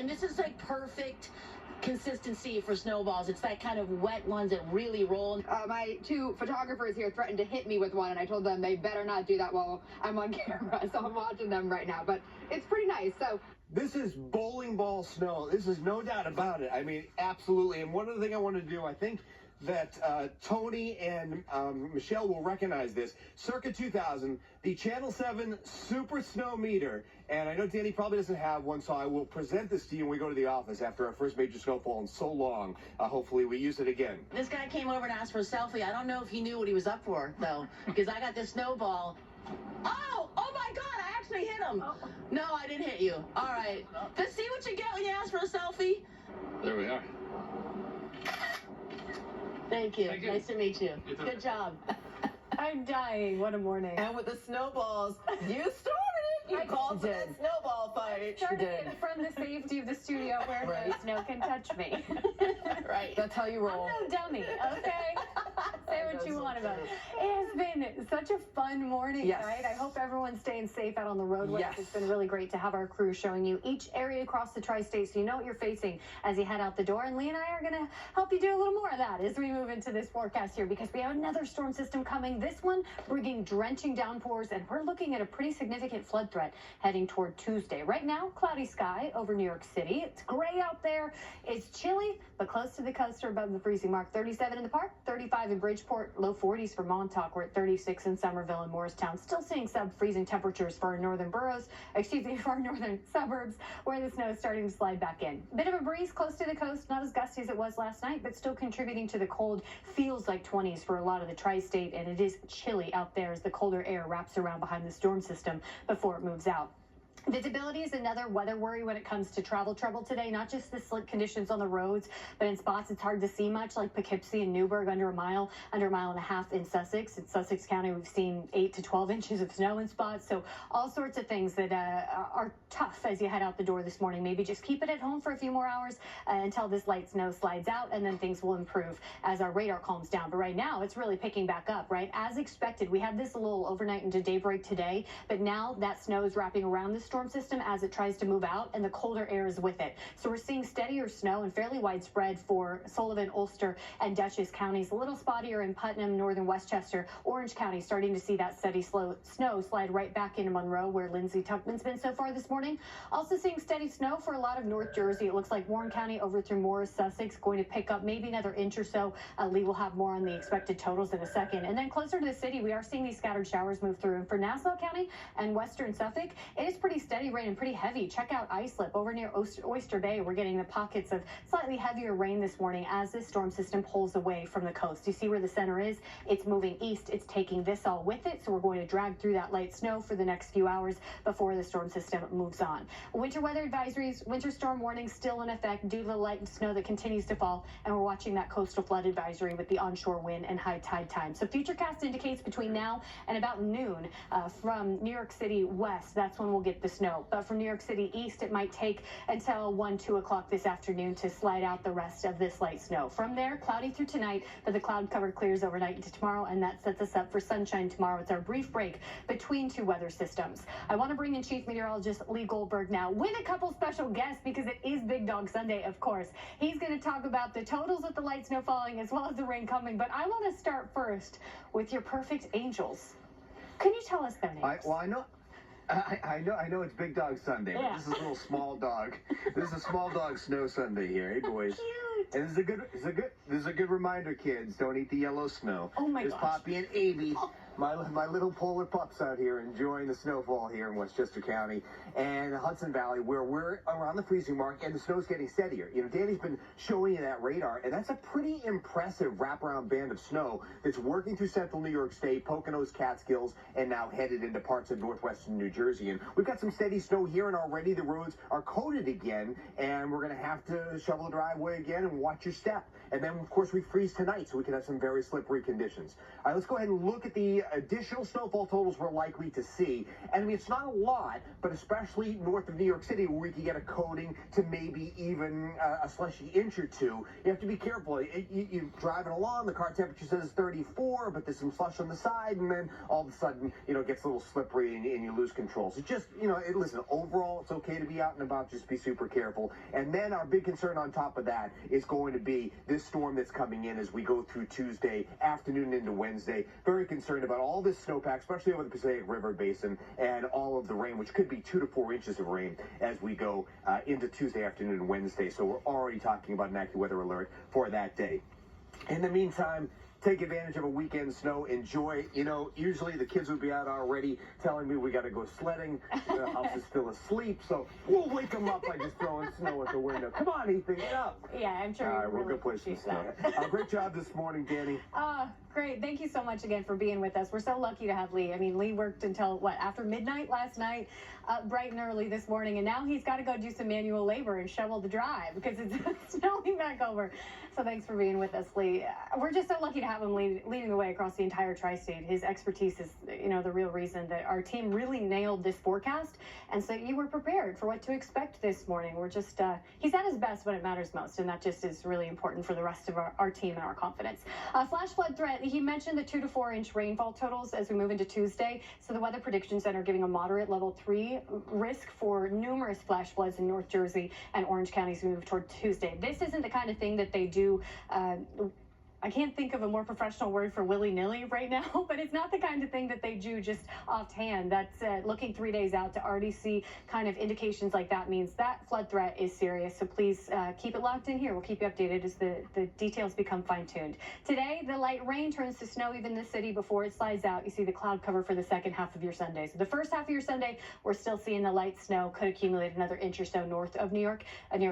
and this is like perfect consistency for snowballs. It's that kind of wet ones that really roll. My two photographers here threatened to hit me with one, and I told them they better not do that while I'm on camera, so I'm watching them right now. But it's pretty nice. So this is bowling ball snow. This is no doubt about it. I mean, absolutely. And one other thing I want to do, I think that Tony and Michelle will recognize this. Circa 2000, the Channel 7 Super Snow Meter. And I know Danny probably doesn't have one, so I will present this to you when we go to the office after our first major snowfall in so long. Hopefully we use it again. This guy came over and asked for a selfie. I don't know if he knew what he was up for, though, because I got this snowball. Oh my God, I actually hit him. Oh. No, I didn't hit you. All right. Just see what you get when you ask for a selfie. There we are. Thank you. Nice to meet you. Good job. I'm dying. What a morning. And with the snowballs, you started it. You called for that snowball fight. Started it from the safety of the studio where no snow can touch me. Right. That's how you roll. I'm no dummy, okay? Say what you want about it. It has been such a fun morning, right? I hope everyone's staying safe out on the roadways. Yes. It's been really great to have our crew showing you each area across the tri-state so you know what you're facing as you head out the door. And Lee and I are going to help you do a little more of that as we move into this forecast here because we have another storm system coming. This one bringing drenching downpours, and we're looking at a pretty significant flood threat heading toward Tuesday. Right now, cloudy sky over New York City. It's gray out there. It's chilly, but close to the coast or above the freezing mark. 37 in the park, 35 in Bridgeport, low 40s for Montauk. We're at 36 in Somerville and Morristown. Still seeing sub-freezing temperatures for our northern boroughs, for our northern suburbs, where the snow is starting to slide back in. Bit of a breeze close to the coast, not as gusty as it was last night, but still contributing to the cold. Feels like 20s for a lot of the tri-state, and it is chilly out there as the colder air wraps around behind the storm system before it moves out. Visibility is another weather worry when it comes to travel trouble today, not just the slick conditions on the roads, but in spots it's hard to see much, like Poughkeepsie and Newburgh, under a mile and a half in Sussex. In Sussex County, we've seen 8 to 12 inches of snow in spots, so all sorts of things that are tough as you head out the door this morning. Maybe just keep it at home for a few more hours until this light snow slides out, and then things will improve as our radar calms down. But right now, it's really picking back up, right? As expected, we had this a little overnight into daybreak today, but now that snow is wrapping around the storm system as it tries to move out, and the colder air is with it. So we're seeing steadier snow and fairly widespread for Sullivan, Ulster, and Dutchess counties. A little spottier in Putnam, northern Westchester. Orange County starting to see that steady snow slide right back into Monroe, where Lindsay Tuckman's been so far this morning. Also seeing steady snow for a lot of North Jersey. It looks like Warren County over through Morris, Sussex, going to pick up maybe another inch or so. Lee will have more on the expected totals in a second. And then closer to the city, we are seeing these scattered showers move through. And for Nassau County and western Suffolk, it is pretty steady rain and pretty heavy. Check out Islip over near Oyster Bay. We're getting the pockets of slightly heavier rain this morning as this storm system pulls away from the coast. You see where the center is? It's moving east. It's taking this all with it. So we're going to drag through that light snow for the next few hours before the storm system moves on. Winter weather advisories, winter storm warnings still in effect due to the light snow that continues to fall. And we're watching that coastal flood advisory with the onshore wind and high tide time. So Futurecast indicates between now and about noon from New York City west, that's when we'll get the snow. But from New York City east, it might take until 1, 2 o'clock this afternoon to slide out the rest of this light snow. From there, cloudy through tonight, but the cloud cover clears overnight into tomorrow, and that sets us up for sunshine tomorrow. It's our brief break between two weather systems. I want to bring in Chief Meteorologist Lee Goldberg now with a couple special guests because it is Big Dog Sunday, of course. He's going to talk about the totals with the light snow falling as well as the rain coming, but I want to start first with your perfect angels. Can you tell us their names? I know it's Big Dog Sunday, but this is a little small dog. This is a small dog snow Sunday here, hey boys. Cute. And this is a good reminder, kids. Don't eat the yellow snow. Oh my There's gosh. Poppy and Abby, my little polar pups out here enjoying the snowfall here in Westchester County and the Hudson Valley, where we're around the freezing mark and the snow's getting steadier. You know, Danny's been showing you that radar, and that's a pretty impressive wraparound band of snow that's working through central New York State, Poconos, Catskills, and now headed into parts of northwestern New Jersey. And we've got some steady snow here, and already the roads are coated again, and we're going to have to shovel the driveway again and watch your step. And then, of course, we freeze tonight, so we can have some very slippery conditions. All right, let's go ahead and look at the additional snowfall totals we're likely to see. And I mean, it's not a lot, but especially north of New York City, where we can get a coating to maybe even a slushy inch or two. You have to be careful. You're driving along, the car temperature says 34, but there's some slush on the side, and then all of a sudden, it gets a little slippery and you lose control. So just, listen, overall, it's okay to be out and about. Just be super careful. And then our big concern on top of that is going to be this storm that's coming in as we go through Tuesday afternoon into Wednesday. Very concerned about all this snowpack, especially over the Passaic River Basin, and all of the rain, which could be 2 to 4 inches of rain as we go into Tuesday afternoon and Wednesday. So we're already talking about an AccuWeather alert for that day. In the meantime, take advantage of a weekend snow. Enjoy. Usually the kids would be out already telling me we got to go sledding. The house is still asleep, so we'll wake them up by just throwing snow at the window. Come on, Ethan, get up. Yeah, I'm sure. All right, really we're good place to snow. Great job this morning, Danny. Great. Thank you so much again for being with us. We're so lucky to have Lee. I mean, Lee worked until, after midnight last night, bright and early this morning, and now he's got to go do some manual labor and shovel the drive because it's snowing back over. So thanks for being with us, Lee. We're just so lucky to have him leading the way across the entire tri-state. His expertise is, the real reason that our team really nailed this forecast, and so you were prepared for what to expect this morning. We're just, he's at his best when it matters most, and that just is really important for the rest of our team and our confidence. Flash flood threat, he mentioned the 2 to 4 inch rainfall totals as we move into Tuesday. So the Weather Prediction Center giving a moderate level 3 risk for numerous flash floods in North Jersey and Orange counties as we move toward Tuesday. This isn't the kind of thing that they do. I can't think of a more professional word for willy-nilly right now, but it's not the kind of thing that they do just offhand. That's looking 3 days out to already see kind of indications like that means that flood threat is serious. So please keep it locked in here. We'll keep you updated as the details become fine-tuned. Today, the light rain turns to snow even in the city before it slides out. You see the cloud cover for the second half of your Sunday. So the first half of your Sunday, we're still seeing the light snow. Could accumulate another inch or so north of New York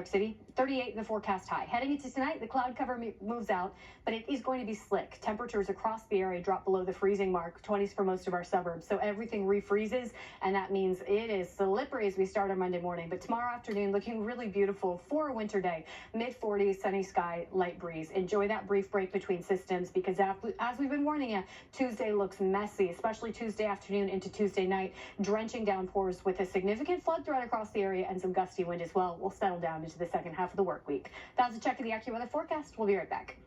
City. 38 in the forecast high. Heading into tonight, the cloud cover moves out, but it is going to be slick. Temperatures across the area drop below the freezing mark, 20s for most of our suburbs. So everything refreezes, and that means it is slippery as we start on Monday morning. But tomorrow afternoon, looking really beautiful for a winter day. Mid-40s, sunny sky, light breeze. Enjoy that brief break between systems because as we've been warning you, Tuesday looks messy, especially Tuesday afternoon into Tuesday night. Drenching downpours with a significant flood threat across the area and some gusty wind as well. We'll settle down into the second half of the work week. That's a check of the AccuWeather forecast. We'll be right back.